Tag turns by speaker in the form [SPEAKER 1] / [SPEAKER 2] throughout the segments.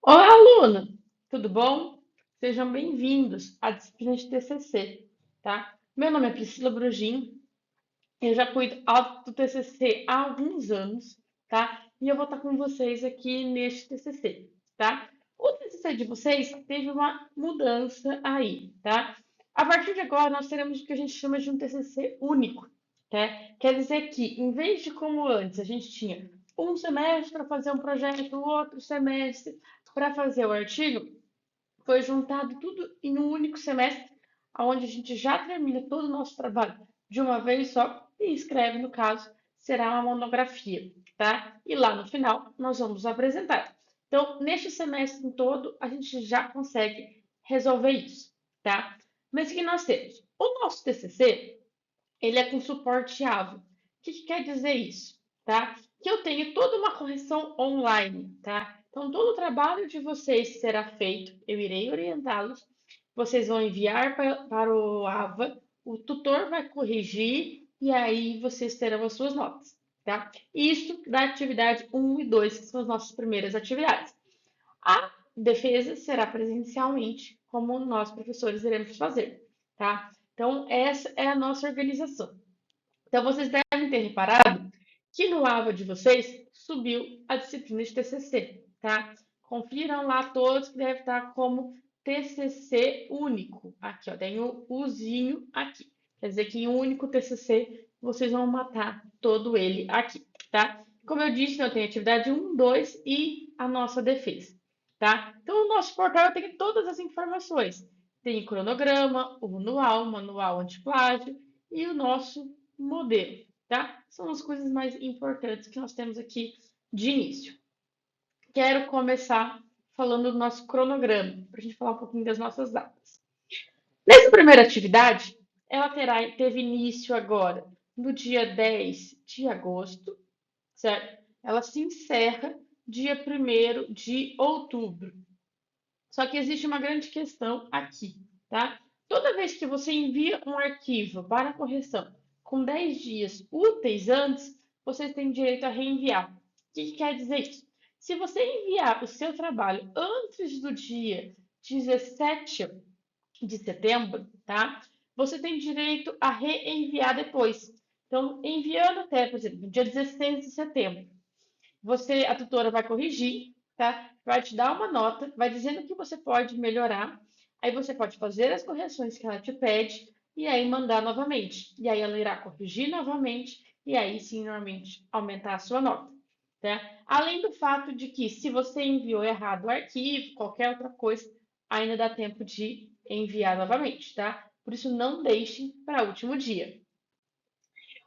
[SPEAKER 1] Olá, aluna! Tudo bom? Sejam bem-vindos à disciplina de TCC, tá? Meu nome é Priscila Brugin, eu já cuido do TCC há alguns anos, tá? E eu vou estar com vocês aqui neste TCC, tá? O TCC de vocês teve uma mudança aí, tá? A partir de agora, nós teremos o que a gente chama de um TCC único, tá? Quer dizer que, em vez de como antes a gente tinha um semestre para fazer um projeto, outro semestre para fazer o artigo, foi juntado tudo em um único semestre, onde a gente já termina todo o nosso trabalho de uma vez só e escreve, no caso, será uma monografia, tá? E lá no final nós vamos apresentar. Então, neste semestre todo, a gente já consegue resolver isso, tá? Mas o que nós temos? O nosso TCC, ele é com suporte AVA. O que quer dizer isso? Tá? Que eu tenho toda uma correção online, tá? Então, todo o trabalho de vocês será feito, eu irei orientá-los, vocês vão enviar para o AVA, o tutor vai corrigir e aí vocês terão as suas notas, tá? Isso da atividade um e 2, que são as nossas primeiras atividades. A defesa será presencialmente, como nós professores iremos fazer, tá? Então, essa é a nossa organização. Então, vocês devem ter reparado que no AVA de vocês subiu a disciplina de TCC, tá? Confiram lá todos que deve estar como TCC único. Aqui, ó, tem o Uzinho aqui. Quer dizer que em um único TCC vocês vão matar todo ele aqui, tá? Como eu disse, eu tenho atividade um, 2 e a nossa defesa, tá? Então, o nosso portal tem todas as informações. Tem o cronograma, o manual antiplágio e o nosso modelo, tá? São as coisas mais importantes que nós temos aqui de início. Quero começar falando do nosso cronograma, para a gente falar um pouquinho das nossas datas. Nessa primeira atividade, teve início agora no dia 10 de agosto, certo? Ela se encerra dia 1º de outubro. Só que existe uma grande questão aqui, tá? Toda vez que você envia um arquivo para correção com 10 dias úteis antes, você tem direito a reenviar. O que quer dizer isso? Se você enviar o seu trabalho antes do dia 17 de setembro, tá? Você tem direito a reenviar depois. Então, enviando até, por exemplo, no dia 16 de setembro, a tutora vai corrigir, tá? Vai te dar uma nota, vai dizendo que você pode melhorar. Aí você pode fazer as correções que ela te pede e aí mandar novamente. E aí ela irá corrigir novamente e aí sim, normalmente, aumentar a sua nota, tá? Além do fato de que se você enviou errado o arquivo, qualquer outra coisa, ainda dá tempo de enviar novamente, tá? Por isso, não deixem para o último dia.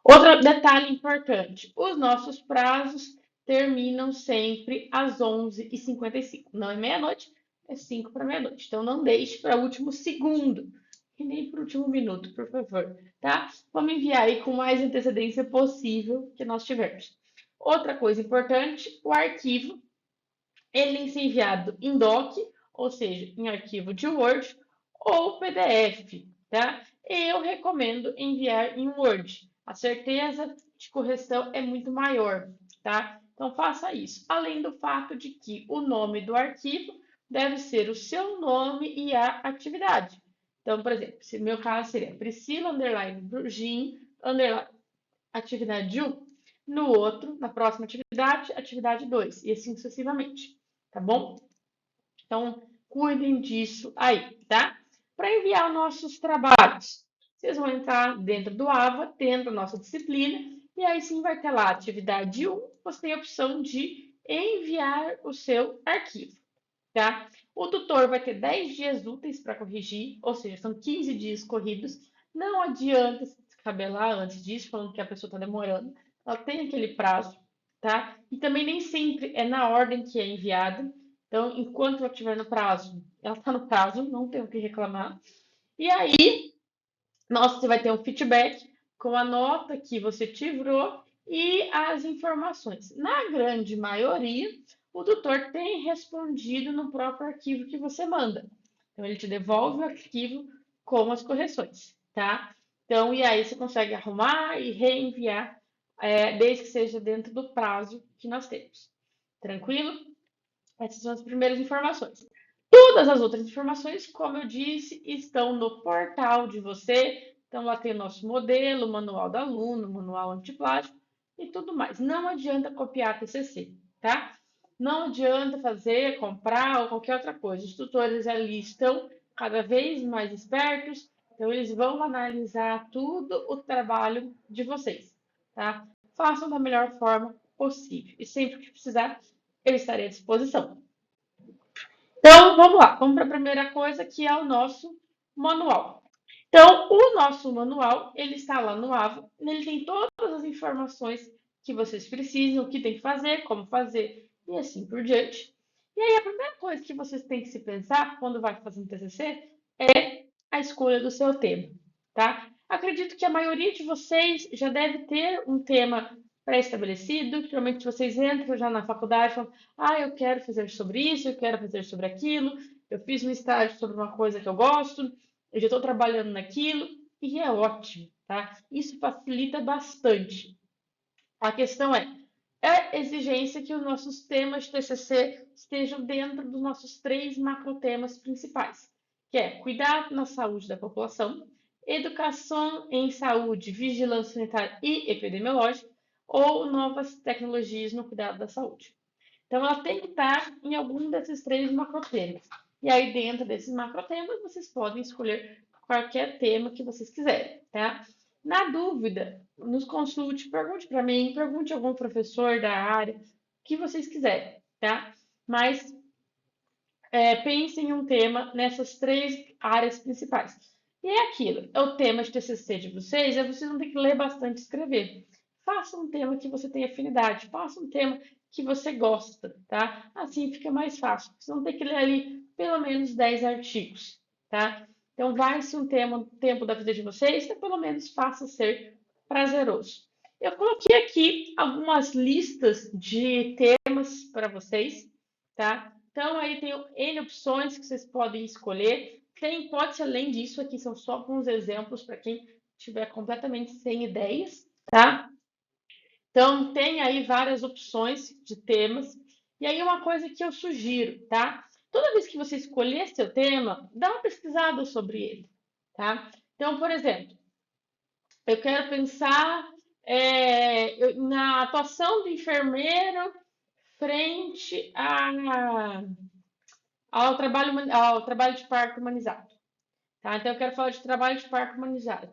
[SPEAKER 1] Outro detalhe importante: os nossos prazos terminam sempre às 11h55. Não é meia-noite, é 5 para meia-noite. Então não deixe para o último segundo e nem para o último minuto, por favor, tá? Vamos enviar aí com mais antecedência possível que nós tivermos. Outra coisa importante: o arquivo ele tem que ser enviado em doc, ou seja, em arquivo de Word ou PDF, tá? Eu recomendo enviar em Word. A certeza de correção é muito maior, tá? Então faça isso. Além do fato de que o nome do arquivo deve ser o seu nome e a atividade. Então, por exemplo, se meu caso seria Priscila underline Brugin underline atividade 1, no outro, na próxima atividade, atividade 2, e assim sucessivamente, tá bom? Então, cuidem disso aí, tá? Para enviar nossos trabalhos, vocês vão entrar dentro do AVA, dentro da nossa disciplina, e aí sim vai ter lá atividade 1, você tem a opção de enviar o seu arquivo, tá? O tutor vai ter 10 dias úteis para corrigir, ou seja, são 15 dias corridos. Não adianta se descabelar antes disso, falando que a pessoa está demorando. Ela tem aquele prazo, tá? E também nem sempre é na ordem que é enviada. Então, enquanto ela estiver no prazo, ela está no prazo, não tem o que reclamar. E aí, você vai ter um feedback com a nota que você tirou e as informações. Na grande maioria, o tutor tem respondido no próprio arquivo que você manda. Então, ele te devolve o arquivo com as correções, tá? Então, e aí você consegue arrumar e reenviar, desde que seja dentro do prazo que nós temos. Tranquilo? Essas são as primeiras informações. Todas as outras informações, como eu disse, estão no portal de você. Então, lá tem o nosso modelo, o manual do aluno, o manual antiplástico e tudo mais. Não adianta copiar TCC, tá? Não adianta fazer, comprar ou qualquer outra coisa. Os tutores ali estão cada vez mais espertos, então eles vão analisar tudo o trabalho de vocês, tá? Façam da melhor forma possível. E sempre que precisar, eu estarei à disposição. Então, vamos lá. Vamos para a primeira coisa, que é o nosso manual. Então, o nosso manual, ele está lá no AVA, ele tem todas as informações que vocês precisam, o que tem que fazer, como fazer e assim por diante. E aí, a primeira coisa que vocês têm que se pensar quando vai fazer um TCC é a escolha do seu tema, tá? Acredito que a maioria de vocês já deve ter um tema pré-estabelecido, geralmente vocês entram já na faculdade e falam, eu quero fazer sobre isso, eu quero fazer sobre aquilo, eu fiz um estágio sobre uma coisa que eu gosto, eu já estou trabalhando naquilo, e é ótimo, tá? Isso facilita bastante. A questão é exigência que os nossos temas de TCC estejam dentro dos nossos 3 macrotemas principais, que é cuidado na saúde da população, educação em saúde, vigilância sanitária e epidemiológica, ou novas tecnologias no cuidado da saúde. Então, ela tem que estar em algum desses 3 macrotemas. E aí, dentro desses macrotemas, vocês podem escolher qualquer tema que vocês quiserem, tá? Na dúvida, nos consulte, pergunte para mim, pergunte a algum professor da área, o que vocês quiserem, tá? Mas pensem em um tema nessas 3 áreas principais. E é aquilo, é o tema de TCC de vocês, vocês vão ter que ler bastante e escrever. Faça um tema que você tem afinidade, faça um tema que você gosta, tá? Assim fica mais fácil. Vocês vão ter que ler ali pelo menos 10 artigos, tá? Então, vai-se um tema, um tempo da vida de vocês, que pelo menos faça ser prazeroso. Eu coloquei aqui algumas listas de temas para vocês, tá? Então, aí tem N opções que vocês podem escolher. Pode ser além disso, aqui são só alguns exemplos para quem estiver completamente sem ideias, tá? Então, tem aí várias opções de temas. E aí, uma coisa que eu sugiro, tá? Toda vez que você escolher seu tema, dá uma pesquisada sobre ele, tá? Então, por exemplo, eu quero pensar na atuação do enfermeiro frente ao trabalho de parto humanizado. Tá? Então, eu quero falar de trabalho de parto humanizado.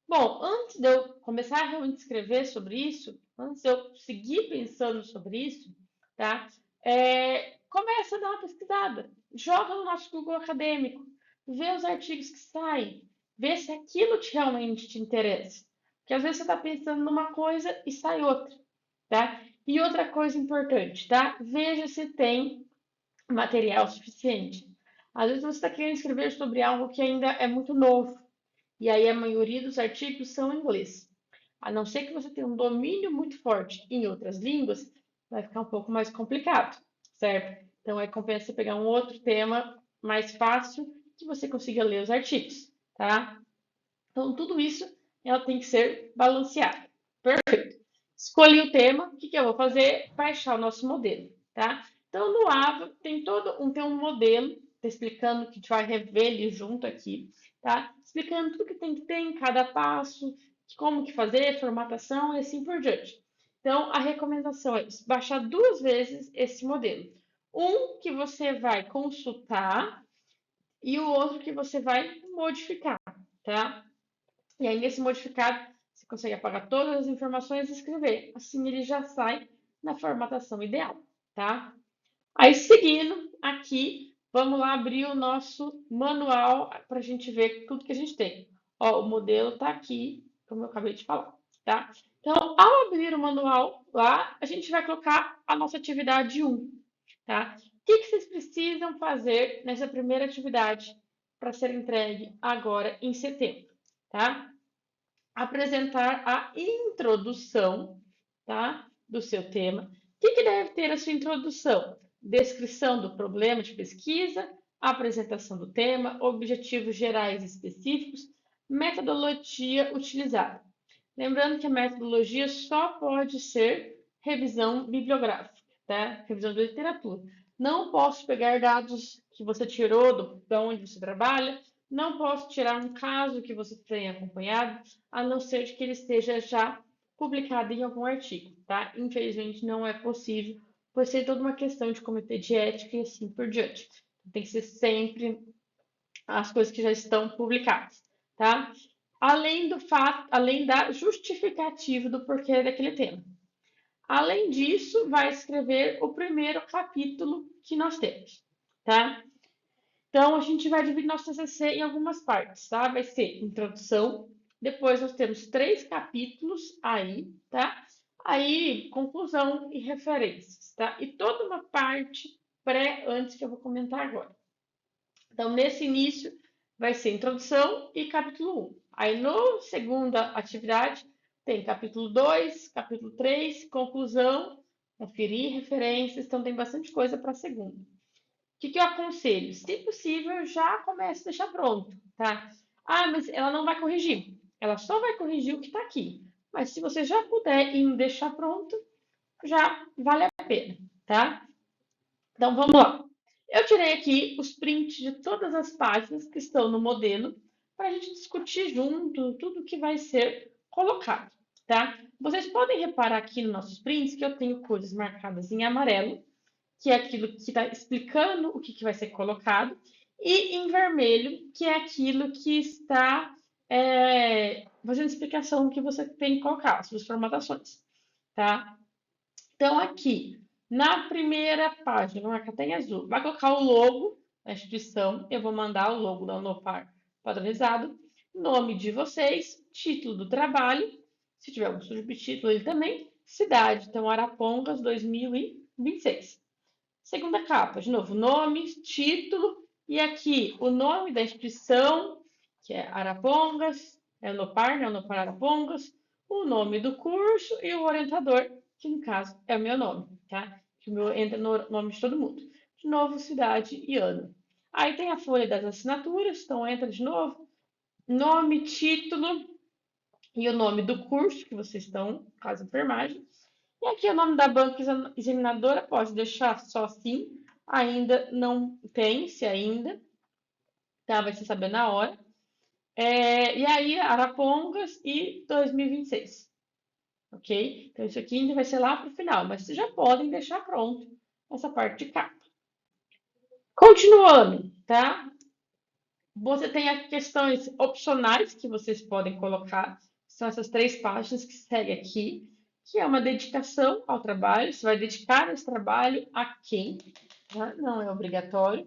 [SPEAKER 1] Bom, antes de eu começar a realmente escrever sobre isso, antes de eu seguir pensando sobre isso, tá? Começa a dar uma pesquisada. Joga no nosso Google acadêmico. Vê os artigos que saem. Vê se aquilo realmente te interessa. Porque às vezes você está pensando numa coisa e sai outra, tá? E outra coisa importante, tá? Veja se tem material suficiente. Às vezes você está querendo escrever sobre algo que ainda é muito novo, e aí a maioria dos artigos são em inglês. A não ser que você tenha um domínio muito forte em outras línguas, vai ficar um pouco mais complicado, certo? Então aí compensa você pegar um outro tema mais fácil que você consiga ler os artigos, tá? Então tudo isso ela tem que ser balanceado. Perfeito. Escolhi o tema, o que que eu vou fazer? Baixar o nosso modelo, tá? Então, no AVA tem um modelo, tá explicando que a gente vai rever ele junto aqui, tá? Explicando tudo que tem que ter em cada passo, como que fazer, formatação e assim por diante. Então, a recomendação é baixar 2 vezes esse modelo. Um que você vai consultar e o outro que você vai modificar, tá? E aí, nesse modificado, você consegue apagar todas as informações e escrever. Assim, ele já sai na formatação ideal, tá? Aí, seguindo aqui, vamos lá abrir o nosso manual para a gente ver tudo que a gente tem. Ó, o modelo está aqui, como eu acabei de falar, tá? Então, ao abrir o manual lá, a gente vai colocar a nossa atividade 1, tá? O que vocês precisam fazer nessa primeira atividade para ser entregue agora em setembro, tá? Apresentar a introdução, tá, do seu tema. O que deve ter a sua introdução? Descrição do problema de pesquisa, apresentação do tema, objetivos gerais e específicos, metodologia utilizada. Lembrando que a metodologia só pode ser revisão bibliográfica, tá? Revisão de literatura. Não posso pegar dados que você tirou da onde você trabalha, não posso tirar um caso que você tenha acompanhado, a não ser que ele esteja já publicado em algum artigo, tá? Infelizmente não é possível, pois tem toda uma questão de comitê de ética e assim por diante. Tem que ser sempre as coisas que já estão publicadas, tá? Além do fato, além da justificativa do porquê daquele tema. Além disso, vai escrever o primeiro capítulo que nós temos, tá? Então, a gente vai dividir nosso TCC em algumas partes, tá? Vai ser introdução, depois nós temos 3 capítulos aí, tá? Aí, conclusão e referências, tá? E toda uma parte pré antes que eu vou comentar agora. Então, nesse início, vai ser introdução e capítulo 1. Aí, no segunda atividade, tem capítulo 2, capítulo 3, conclusão, conferir referências, então tem bastante coisa para a segunda. O que eu aconselho? Se possível, já comece a deixar pronto, tá? Ah, mas ela não vai corrigir. Ela só vai corrigir o que está aqui. Mas se você já puder e deixar pronto, já vale a pena, tá? Então vamos lá. Eu tirei aqui os prints de todas as páginas que estão no modelo para a gente discutir junto tudo que vai ser colocado, tá? Vocês podem reparar aqui nos nossos prints que eu tenho coisas marcadas em amarelo, que é aquilo que está explicando o que vai ser colocado, e em vermelho, que é aquilo que está fazendo explicação do que você tem que colocar, as suas formatações, tá? Então, aqui, na primeira página, vou marcar até em azul, vai colocar o logo da instituição, eu vou mandar o logo da Unopar padronizado, nome de vocês, título do trabalho, se tiver algum subtítulo ele também, cidade, então Arapongas 2026. Segunda capa, de novo, nome, título, e aqui o nome da instituição, que é Arapongas, é Unopar, né? Unopar Arapongas, o nome do curso e o orientador, que no caso é o meu nome, tá? Que o meu entra no nome de todo mundo. De novo, cidade e ano. Aí tem a folha das assinaturas, então entra de novo, nome, título e o nome do curso que vocês estão, caso enfermagem. E aqui o nome da banca examinadora, pode deixar só assim, ainda não tem, se ainda, tá? Vai se saber na hora. E aí, Arapongas e 2026, ok? Então, isso aqui ainda vai ser lá para o final, mas vocês já podem deixar pronto essa parte de capa. Continuando, tá? Você tem as questões opcionais que vocês podem colocar, são essas 3 páginas que seguem aqui, que é uma dedicação ao trabalho, você vai dedicar esse trabalho a quem, tá? Não é obrigatório.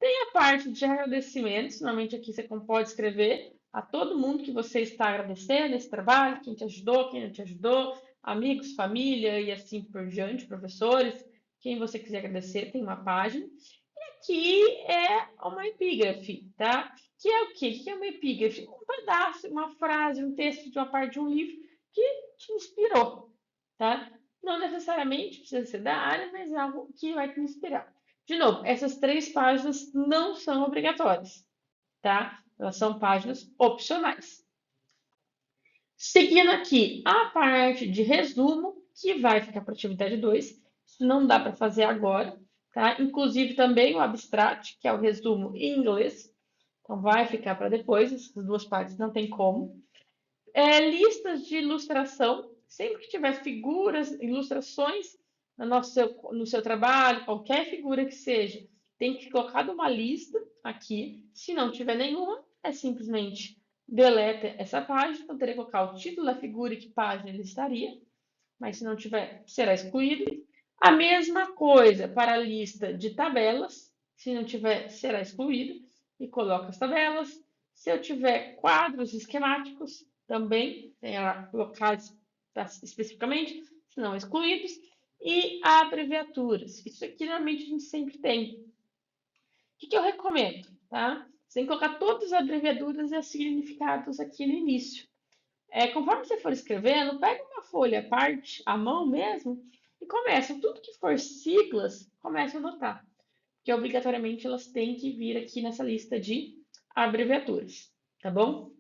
[SPEAKER 1] Tem a parte de agradecimentos, normalmente aqui você pode escrever a todo mundo que você está agradecendo esse trabalho, quem te ajudou, quem não te ajudou, amigos, família e assim por diante, professores, quem você quiser agradecer, tem uma página. E aqui é uma epígrafe, tá? Que é o quê? O que é uma epígrafe? Um pedaço, uma frase, um texto de uma parte de um livro que te inspirou, tá? Não necessariamente precisa ser da área, mas é algo que vai te inspirar. De novo, essas 3 páginas não são obrigatórias, tá? Elas são páginas opcionais. Seguindo aqui a parte de resumo, que vai ficar para a atividade 2. Isso não dá para fazer agora, tá? Inclusive também o abstract, que é o resumo em inglês. Então vai ficar para depois, essas 2 partes não tem como. Listas de ilustração, sempre que tiver figuras, ilustrações no seu trabalho, qualquer figura que seja, tem que colocar uma lista aqui. Se não tiver nenhuma, é simplesmente deleta essa página. Então, teria que colocar o título da figura e que página ele estaria. Mas se não tiver, será excluído. A mesma coisa para a lista de tabelas. Se não tiver, será excluído. E coloca as tabelas. Se eu tiver quadros esquemáticos, também tem locais especificamente, se não excluídos. E abreviaturas. Isso aqui normalmente a gente sempre tem. O que eu recomendo? Tá? Você tem que colocar todas as abreviaturas e os significados aqui no início. Conforme você for escrevendo, pega uma folha à parte, à mão mesmo, e começa. Tudo que for siglas, começa a anotar. Porque obrigatoriamente elas têm que vir aqui nessa lista de abreviaturas, tá bom?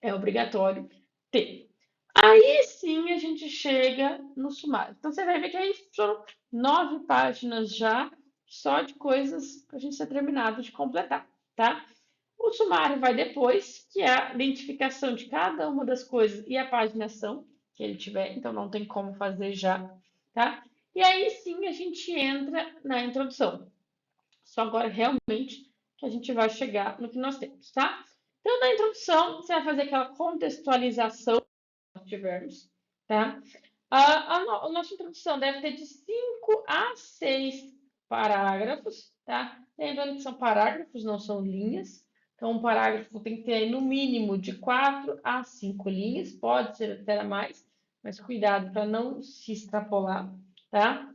[SPEAKER 1] É obrigatório ter. Aí sim a gente chega no sumário. Então você vai ver que aí foram 9 páginas já só de coisas para a gente ser terminado de completar, tá? O sumário vai depois, que é a identificação de cada uma das coisas e a paginação que ele tiver, então não tem como fazer já, tá? E aí sim a gente entra na introdução. Só agora realmente que a gente vai chegar no que nós temos, tá? Então, na introdução, você vai fazer aquela contextualização que nós tivermos, tá? A nossa introdução deve ter de 5 a 6 parágrafos, tá? Lembrando que são parágrafos, não são linhas. Então, um parágrafo tem que ter no mínimo de 4 a 5 linhas, pode ser até mais, mas cuidado para não se extrapolar, tá?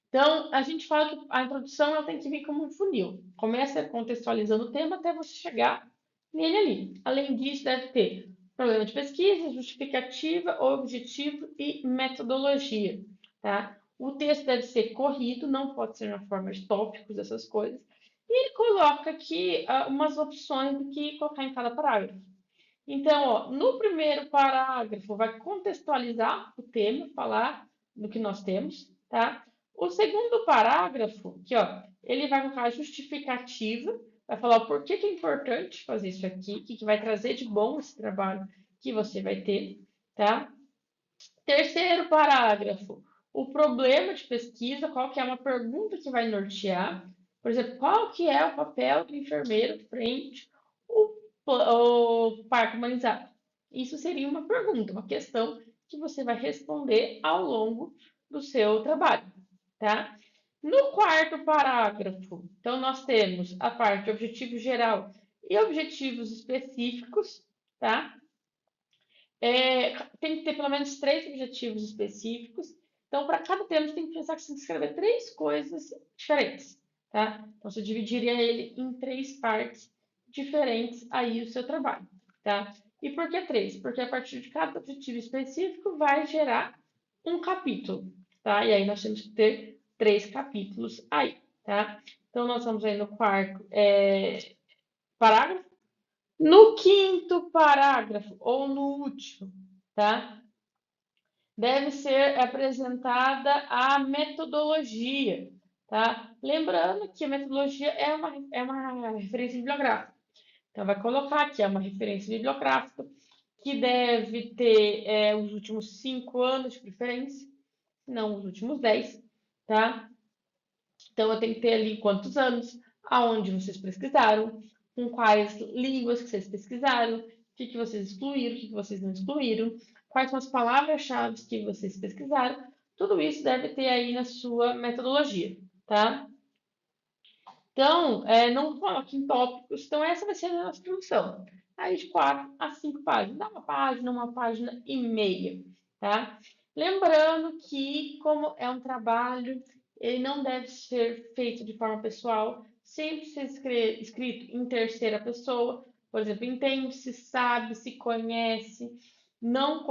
[SPEAKER 1] Então, a gente fala que a introdução ela tem que vir como um funil. Começa contextualizando o tema até você chegar nele ali. Além disso, deve ter problema de pesquisa, justificativa, objetivo e metodologia, tá? O texto deve ser corrido, não pode ser na forma de tópicos, essas coisas. E ele coloca aqui umas opções do que colocar em cada parágrafo. Então, ó, no primeiro parágrafo, vai contextualizar o tema, falar do que nós temos, tá? O segundo parágrafo, aqui, ó, ele vai colocar a justificativa, vai falar o porquê que é importante fazer isso aqui, o que vai trazer de bom esse trabalho que você vai ter, tá? Terceiro parágrafo, o problema de pesquisa, qual que é uma pergunta que vai nortear. Por exemplo, qual que é o papel do enfermeiro frente o parque humanizado? Isso seria uma pergunta, uma questão que você vai responder ao longo do seu trabalho, tá? No quarto parágrafo, então nós temos a parte de objetivo geral e objetivos específicos, tá? Tem que ter pelo menos 3 objetivos específicos. Então, para cada tema, você tem que pensar que você tem que escrever 3 coisas diferentes, tá? Então, você dividiria ele em 3 partes diferentes aí o seu trabalho, tá? E por que 3? Porque a partir de cada objetivo específico vai gerar um capítulo, tá? E aí nós temos que ter 3 capítulos aí, tá? Então, nós vamos aí no quarto parágrafo. No quinto parágrafo, ou no último, tá? Deve ser apresentada a metodologia, tá? Lembrando que a metodologia é uma referência bibliográfica. Então, vai colocar aqui, é uma referência bibliográfica, que deve ter os últimos 5 anos de preferência, não os últimos 10, tá? Então, eu tenho que ter ali quantos anos, aonde vocês pesquisaram, com quais línguas que vocês pesquisaram, o que vocês excluíram, o que vocês não excluíram, quais são as palavras-chave que vocês pesquisaram. Tudo isso deve ter aí na sua metodologia, tá? Então, não coloque em tópicos. Então, essa vai ser a nossa introdução. Aí, de 4 a 5 páginas. Dá uma página e meia, tá? Lembrando que, como é um trabalho, ele não deve ser feito de forma pessoal, sempre ser escrito em terceira pessoa. Por exemplo, entende, se sabe, se conhece. Não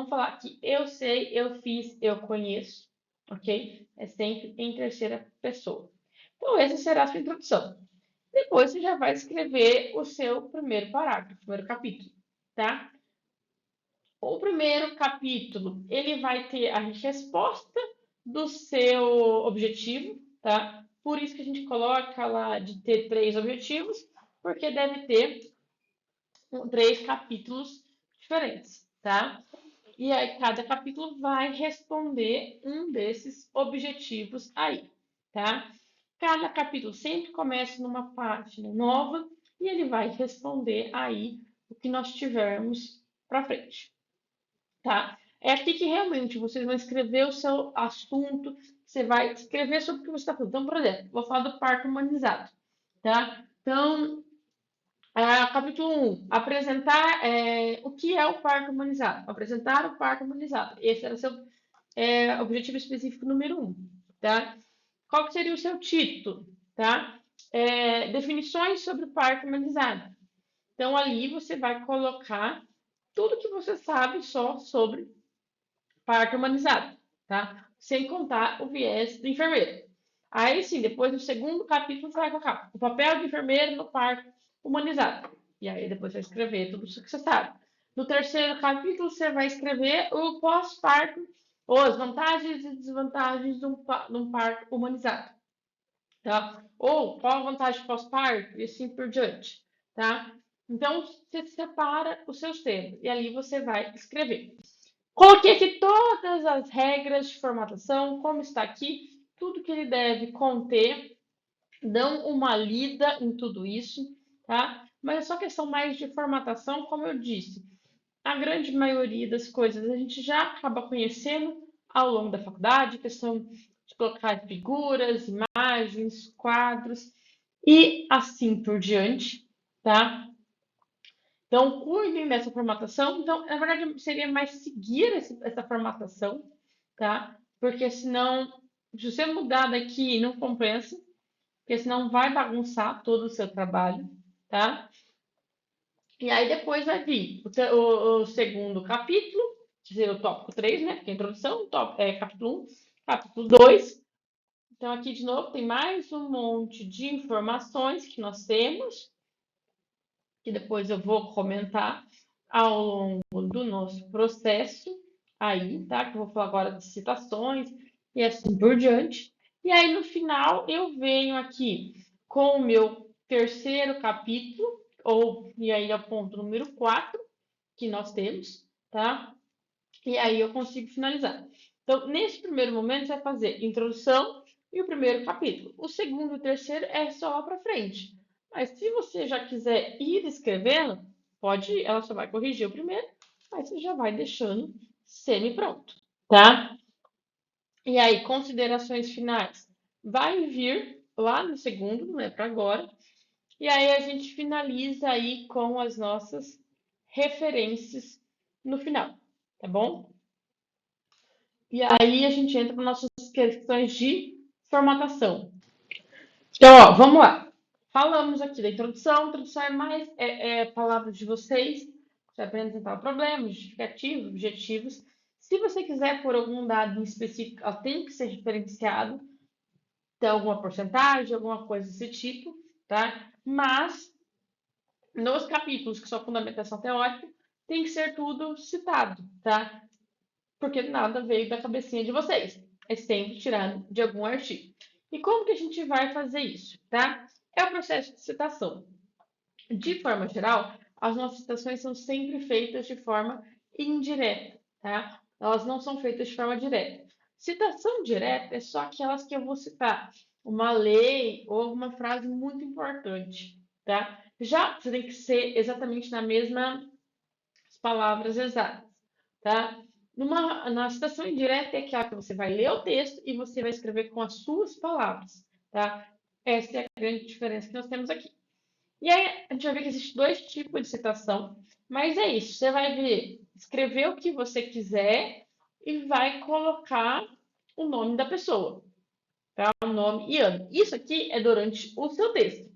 [SPEAKER 1] falar que eu sei, eu fiz, eu conheço, ok? É sempre em terceira pessoa. Então, essa será a sua introdução. Depois você já vai escrever o seu primeiro parágrafo, primeiro capítulo, tá? O primeiro capítulo, ele vai ter a resposta do seu objetivo, tá? Por isso que a gente coloca lá de ter 3 objetivos, porque deve ter 3 capítulos diferentes, tá? E aí cada capítulo vai responder um desses objetivos aí, tá? Cada capítulo sempre começa numa página nova e ele vai responder aí o que nós tivermos para frente, tá? É aqui que realmente vocês vão escrever o seu assunto, você vai escrever sobre o que você está falando. Então, por exemplo, vou falar do parto humanizado, tá? Então, capítulo 1, apresentar o que é o parto humanizado. Apresentar o parto humanizado. Esse era o seu objetivo específico número 1, tá? Qual que seria o seu título, tá? Definições sobre o parto humanizado. Então, ali você vai colocar tudo que você sabe só sobre parto humanizado, tá? Sem contar o viés do enfermeiro. Aí sim, depois no segundo capítulo, você vai colocar o papel do enfermeiro no parto humanizado. E aí depois você vai escrever tudo isso que você sabe. No terceiro capítulo, você vai escrever o pós-parto, ou as vantagens e desvantagens de um parto humanizado. tá? Ou qual a vantagem pós-parto e assim por diante, tá? Então, você separa os seus temas e ali você vai escrever. Coloquei aqui todas as regras de formatação, como está aqui, tudo que ele deve conter. Dão uma lida em tudo isso, tá? Mas é só questão mais de formatação, como eu disse. A grande maioria das coisas a gente já acaba conhecendo ao longo da faculdade, questão de colocar figuras, imagens, quadros e assim por diante, tá? Então, cuidem dessa formatação. Então, na verdade, seria mais seguir essa formatação, tá? Porque senão, se você mudar daqui, não compensa, porque senão vai bagunçar todo o seu trabalho, tá? E aí depois vai vir o segundo capítulo, quer dizer, o tópico 3, né? Que é a introdução, capítulo 1, capítulo 2. Então, aqui de novo tem mais um monte de informações que nós temos, que depois eu vou comentar ao longo do nosso processo aí, tá? Que eu vou falar agora de citações e assim por diante. E aí, no final, eu venho aqui com o meu terceiro capítulo, e aí é o ponto número 4 que nós temos, tá? E aí eu consigo finalizar. Então, nesse primeiro momento, você vai fazer introdução e o primeiro capítulo. O segundo e o terceiro é só lá para frente. Mas se você já quiser ir escrevendo, pode, ela só vai corrigir o primeiro, mas você já vai deixando semi-pronto, tá? E aí, considerações finais. Vai vir lá no segundo, não é para agora. E aí a gente finaliza aí com as nossas referências no final, tá bom? E aí a gente entra para nossas questões de formatação. Então, ó, vamos lá. Falamos aqui da introdução. A introdução é mais palavras de vocês. Você vai apresentar o problema, justificativos, objetivos. Se você quiser pôr algum dado em específico, ela tem que ser referenciado. Tem alguma porcentagem, alguma coisa desse tipo, tá? Mas nos capítulos que são fundamentação teórica, tem que ser tudo citado, tá? Porque nada veio da cabecinha de vocês. É sempre tirado de algum artigo. E como que a gente vai fazer isso, tá? É o processo de citação. De forma geral, as nossas citações são sempre feitas de forma indireta, tá? Elas não são feitas de forma direta. Citação direta é só aquelas que eu vou citar uma lei ou alguma frase muito importante, tá? Já você tem que ser exatamente na mesma palavras exatas, tá? Na citação indireta é aquela que você vai ler o texto e você vai escrever com as suas palavras, tá? Essa é a grande diferença que nós temos aqui. E aí, a gente vai ver que existem dois tipos de citação, mas é isso. Você vai ver, escrever o que você quiser e vai colocar o nome da pessoa, tá? O nome e ano. Isso aqui é durante o seu texto.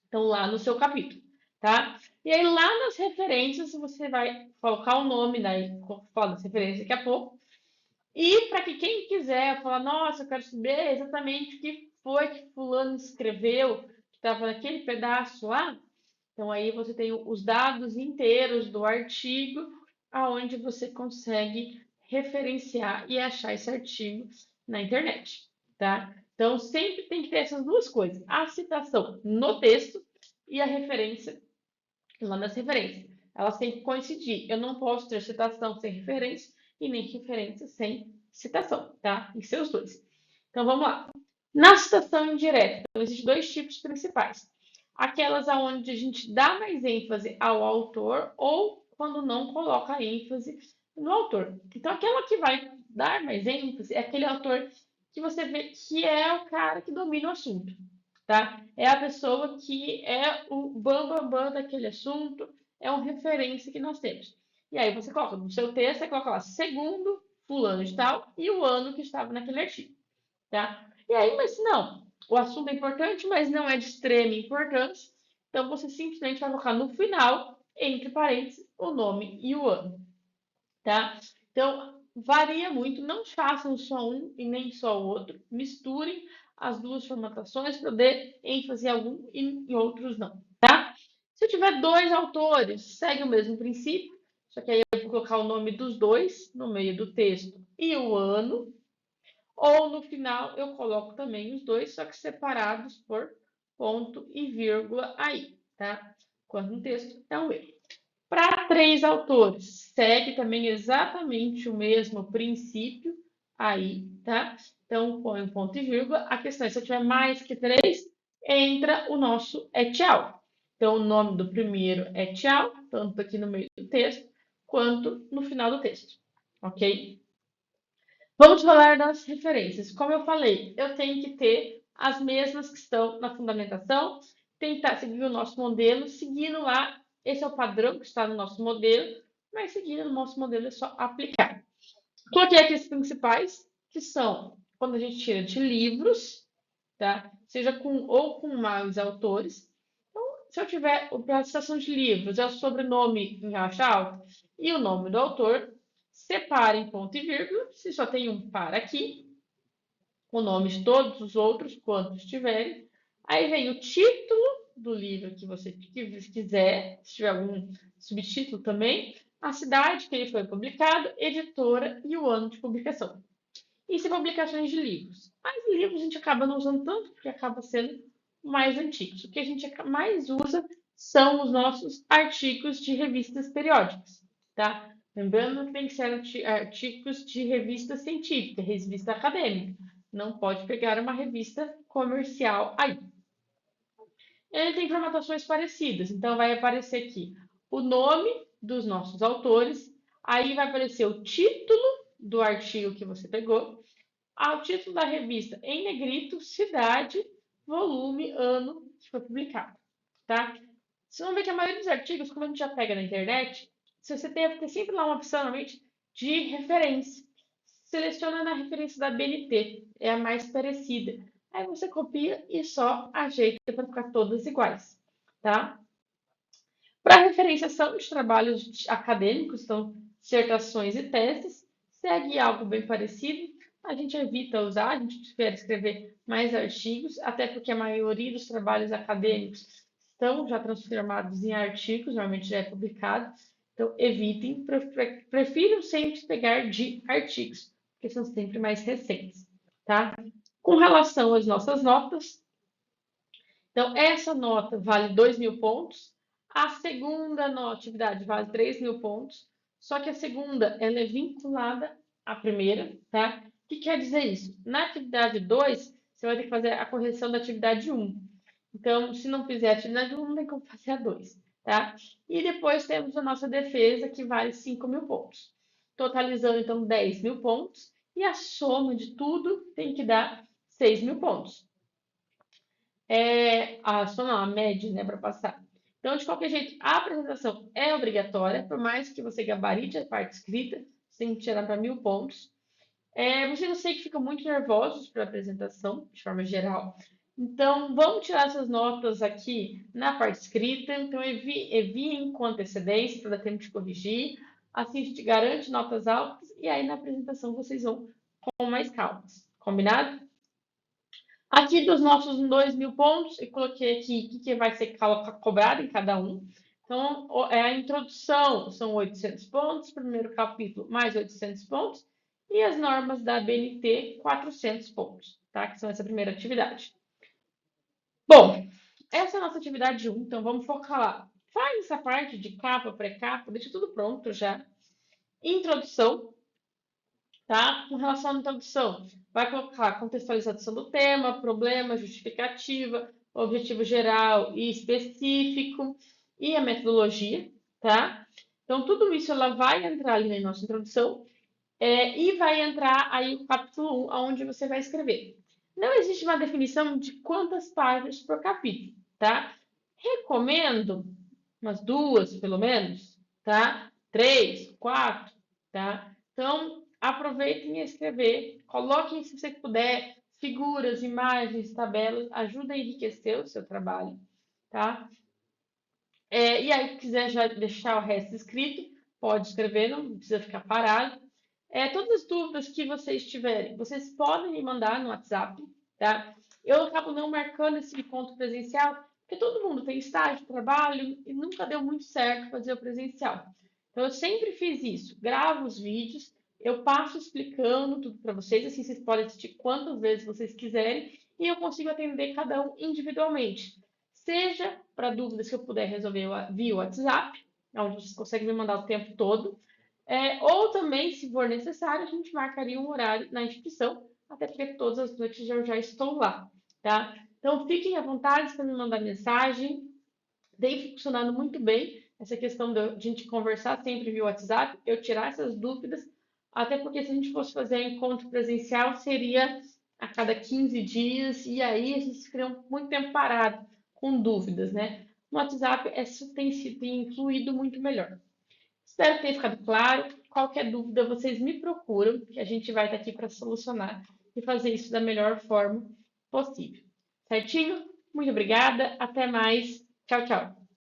[SPEAKER 1] Então, lá no seu capítulo, tá? E aí, lá nas referências, você vai colocar o nome, daí, vou falar das referências daqui a pouco. E para que quem quiser falar, nossa, eu quero saber exatamente o que foi que fulano escreveu, que estava naquele pedaço lá, então aí você tem os dados inteiros do artigo, aonde você consegue referenciar e achar esse artigo na internet, tá? Então sempre tem que ter essas duas coisas, a citação no texto e a referência lá nas referências. Elas têm que coincidir. Eu não posso ter citação sem referência e nem referência sem citação, tá? Tem que ser os dois. Então vamos lá. Na citação indireta, então, existem dois tipos principais. Aquelas onde a gente dá mais ênfase ao autor ou quando não coloca ênfase no autor. Então, aquela que vai dar mais ênfase é aquele autor que você vê que é o cara que domina o assunto, tá? É a pessoa que é o bambambam bam, bam daquele assunto, é uma referência que nós temos. E aí você coloca no seu texto, você coloca lá segundo fulano de tal e o ano que estava naquele artigo, tá? E aí, mas não, o assunto é importante, mas não é de extrema importância, então você simplesmente vai colocar no final, entre parênteses, o nome e o ano, tá? Então, varia muito, não façam só um e nem só o outro, misturem as duas formatações para poder ênfase em algum e em outros não, tá? Se eu tiver dois autores, segue o mesmo princípio, só que aí eu vou colocar o nome dos dois no meio do texto e o ano, ou no final eu coloco também os dois, só que separados por ponto e vírgula aí, tá? Quando no texto é um erro. Para 3 autores, segue também exatamente o mesmo princípio aí, tá? Então, põe um ponto e vírgula. A questão é, se eu tiver mais que 3, entra o nosso et al. Então, o nome do primeiro é et al, tanto aqui no meio do texto, quanto no final do texto, ok? Vamos falar das referências. Como eu falei, eu tenho que ter as mesmas que estão na fundamentação, tentar seguir o nosso modelo, seguindo lá, esse é o padrão que está no nosso modelo, mas seguindo o nosso modelo é só aplicar. Coloquei aqui os principais, que são quando a gente tira de livros, tá? Seja com ou com mais autores. Então, se eu tiver a citação de livros, é o sobrenome em caixa alta e o nome do autor, separem ponto e vírgula, se só tem um par aqui, o nome de todos os outros, quantos tiverem. Aí vem o título do livro que você quiser, se tiver algum subtítulo também, a cidade que ele foi publicado, editora e o ano de publicação. Isso é publicações de livros. Mas livros a gente acaba não usando tanto, porque acaba sendo mais antigos. O que a gente mais usa são os nossos artigos de revistas periódicas, tá? Lembrando que tem que ser artigos de revista científica, revista acadêmica. Não pode pegar uma revista comercial aí. Ele tem formatações parecidas, então vai aparecer aqui o nome dos nossos autores, aí vai aparecer o título do artigo que você pegou, ao título da revista em negrito, cidade, volume, ano que foi publicado, tá? Vocês vão ver que a maioria dos artigos, como a gente já pega na internet, você deve ter sempre lá uma opção, normalmente, de referência. Seleciona na referência da BNT, é a mais parecida. Aí você copia e só ajeita para ficar todas iguais, tá? Para referenciação de trabalhos acadêmicos, então dissertações e teses, segue algo bem parecido. A gente evita usar, a gente prefere escrever mais artigos, até porque a maioria dos trabalhos acadêmicos estão já transformados em artigos, normalmente já é publicado. Então, evitem, prefiram sempre pegar de artigos, porque são sempre mais recentes, tá? Com relação às nossas notas, então, essa nota vale 2.000 pontos. A segunda atividade vale 3.000 pontos. Só que a segunda ela é vinculada à primeira, tá? O que quer dizer isso? Na atividade 2, você vai ter que fazer a correção da atividade 1. Então, se não fizer a atividade 1, não tem como fazer a 2, tá? E depois temos a nossa defesa, que vale 5.000 pontos. Totalizando, então, 10.000 pontos. E a soma de tudo tem que dar 6.000 pontos. Só não, a média, né, para passar. Então, de qualquer jeito, a apresentação é obrigatória, por mais que você gabarite a parte escrita, você tem que tirar para 1.000 pontos. Vocês eu sei que ficam muito nervosos para a apresentação, de forma geral. Então, vamos tirar essas notas aqui na parte escrita. Então, enviem com antecedência para dar tempo de corrigir. Assim, a gente garante notas altas e aí na apresentação vocês vão com mais calma. Combinado? Aqui dos nossos 2.000 pontos, eu coloquei aqui o que vai ser cobrado em cada um. Então, é a introdução, são 800 pontos, primeiro capítulo, mais 800 pontos, e as normas da BNT, 400 pontos, tá? Que são essa primeira atividade. Bom, essa é a nossa atividade 1, então vamos focar lá. Faz essa parte de capa, pré-capa, deixa tudo pronto já. Introdução, tá? Com relação à introdução, vai colocar contextualização do tema, problema, justificativa, objetivo geral e específico e a metodologia, tá? Então, tudo isso ela vai entrar ali na nossa introdução e vai entrar aí o capítulo 1, onde você vai escrever. Não existe uma definição de quantas páginas por capítulo, tá? Recomendo umas 2, pelo menos, tá? 3, 4, tá? Então, aproveitem a escrever, coloquem, se você puder, figuras, imagens, tabelas, ajuda a enriquecer o seu trabalho, tá? E aí, se quiser já deixar o resto escrito, pode escrever, não precisa ficar parado. Todas as dúvidas que vocês tiverem, vocês podem me mandar no WhatsApp, tá? Eu acabo não marcando esse encontro presencial, porque todo mundo tem estágio, trabalho, e nunca deu muito certo fazer o presencial. Então, eu sempre fiz isso, gravo os vídeos, eu passo explicando tudo para vocês, assim vocês podem assistir quantas vezes vocês quiserem e eu consigo atender cada um individualmente. Seja para dúvidas que eu puder resolver via WhatsApp, onde vocês conseguem me mandar o tempo todo, ou também, se for necessário, a gente marcaria um horário na instituição, até porque todas as noites eu já estou lá, tá? Então, fiquem à vontade para me mandar mensagem. Tem funcionado muito bem essa questão de a gente conversar sempre via WhatsApp, eu tirar essas dúvidas, até porque se a gente fosse fazer encontro presencial, seria a cada 15 dias, e aí a gente ficaria muito tempo parado com dúvidas, né? No WhatsApp, isso tem fluído muito melhor. Espero que tenha ficado claro. Qualquer dúvida, vocês me procuram, que a gente vai estar aqui para solucionar e fazer isso da melhor forma possível. Certinho? Muito obrigada. Até mais. Tchau, tchau.